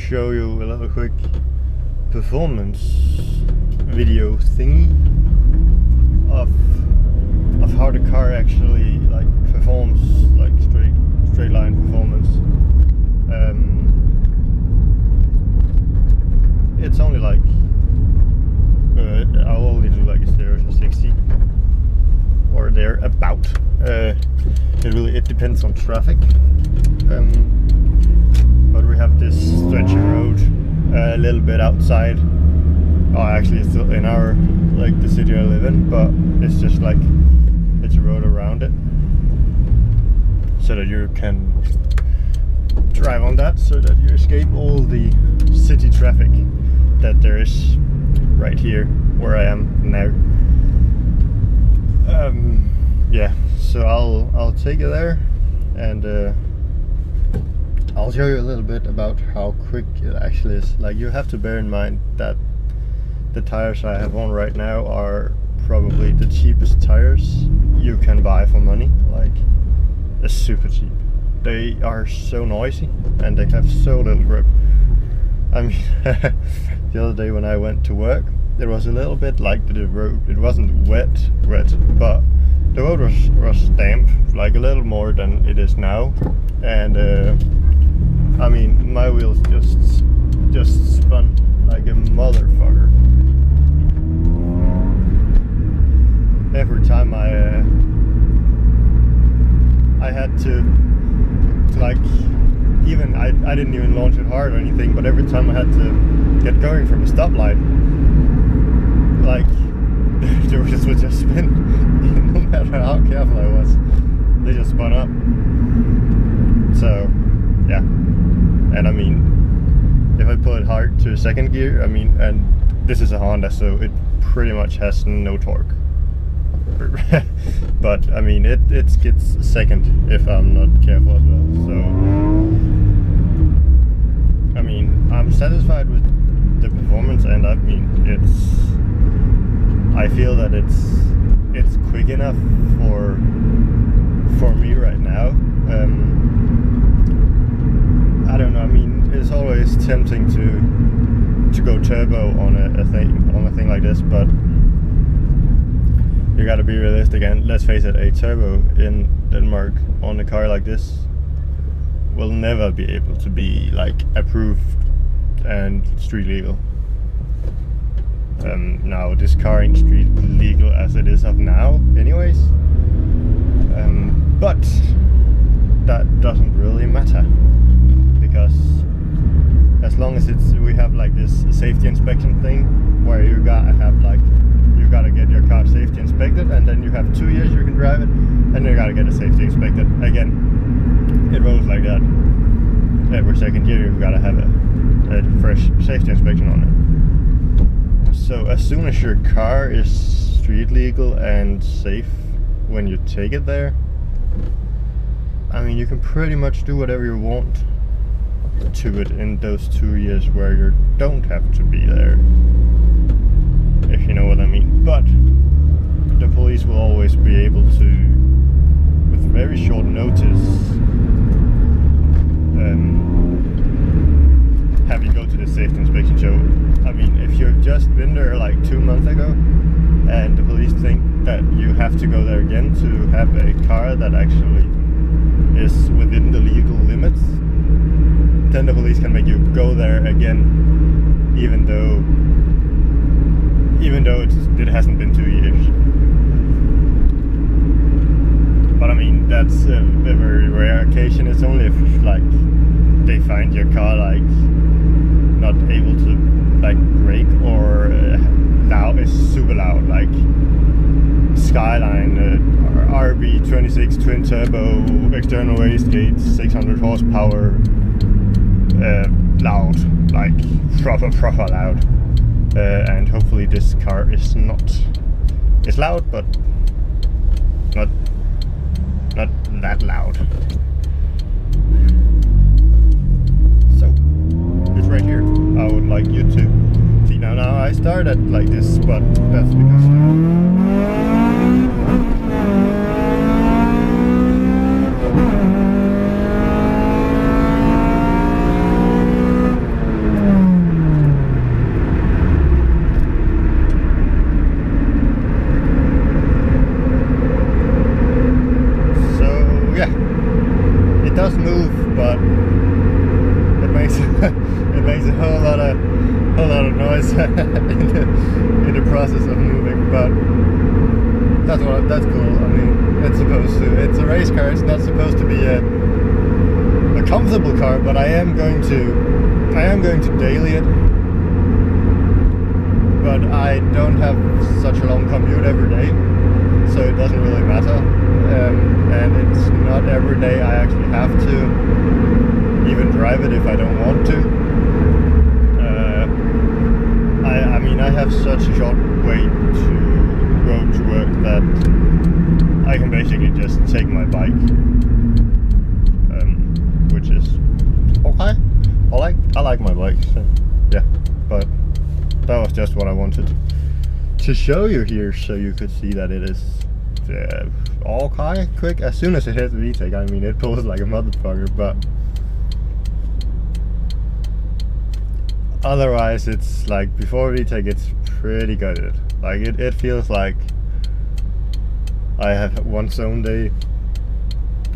show you a little quick performance video thingy of how the car actually like performs, like straight line performance. It's only like I'll only do like a 0 to 60 or there about. It depends on traffic. But we have this stretchy road a little bit outside. Oh, actually it's still in our, like the city I live in, but it's just like it's a road around it, so that you can drive on that, so that you escape all the city traffic that there is right here where I am now. Yeah, so I'll take you there, and I'll show you a little bit about how quick it actually is. Like, you have to bear in mind that the tires I have on right now are probably the cheapest tires you can buy for money. Like, they're super cheap. They are so noisy and they have so little grip. I mean, the other day when I went to work, it was a little bit like the road. It wasn't wet, but the road was damp, like a little more than it is now. And I mean, my wheels just spun like a motherfucker. Every time I had to like, even I didn't even launch it hard or anything, but every time I had to get going from a stoplight, like the wheels would just spin. No matter how careful I was, they just spun up. So yeah, and I mean, if I pull it hard to second gear, I mean, and this is a Honda, so it pretty much has no torque. But I mean, it gets second if I'm not careful as well. So I mean, I'm satisfied with the performance, and I mean, I feel that it's quick enough for me right now. I don't know. I mean, it's always tempting to go turbo on a thing like this, but you gotta be realistic, and let's face it, a turbo in Denmark on a car like this will never be able to be like approved and street legal. Now this car ain't street legal as it is of now anyways, but that doesn't really matter, because as long as we have like this safety inspection thing where you gotta get your car safety inspected, and then you have 2 years you can drive it, and you gotta get it safety inspected again. It rolls like that. Every second year you gotta have a fresh safety inspection on it. So as soon as your car is street legal and safe when you take it there, I mean, you can pretty much do whatever you want to it in those 2 years where you don't have to be there, if you know what I mean. But the police will always be able to, with very short notice, have you go to the safety inspection. So I mean, if you've just been there like 2 months ago and the police think that you have to go there again to have a car that actually is within the legal limits, then the police can make you go there again, even though it hasn't been 2 years. But I mean, that's a very rare occasion. It's only if like they find your car like not able to like brake, or loud, it's super loud, like Skyline RB26 twin turbo, external wastegate, 600 horsepower, loud, like proper loud. And hopefully this car is not, it's loud, but not that loud. So it's right here. I would like you to see. Now I started like this, but that's because makes a whole lot of noise in the process of moving, but that's cool. I mean, it's supposed to. It's a race car. It's not supposed to be a comfortable car, but I am going to daily it. But I don't have such a long commute every day, so it doesn't really matter. And it's not every day I actually have to even drive it if I don't want to. I mean, I have such a short way to go to work that I can basically just take my bike, which is okay. I like my bike, so yeah. But that was just what I wanted to show you here, so you could see that it is okay quick. As soon as it hits the VTEC, I mean, it pulls like a motherfucker, but otherwise it's like before VTEC it's pretty good. Like it feels like I have one zoned a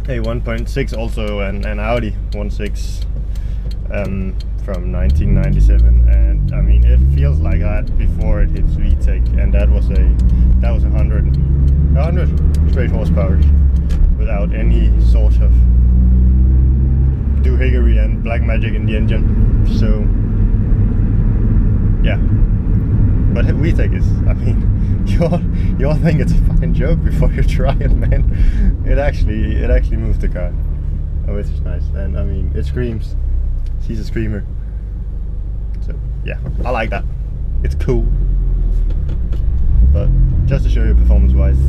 1.6 also, and an Audi 1.6 from 1997, and I mean it feels like that before it hits VTEC, and that was 100 straight horsepower without any sort of doohickery and black magic in the engine. So yeah, but VTEC is, I mean, you'll think it's a fucking joke before you try it, man. It actually moves the car, which is nice, and I mean it screams. She's a screamer. So yeah, I like that. It's cool. But just to show you performance wise,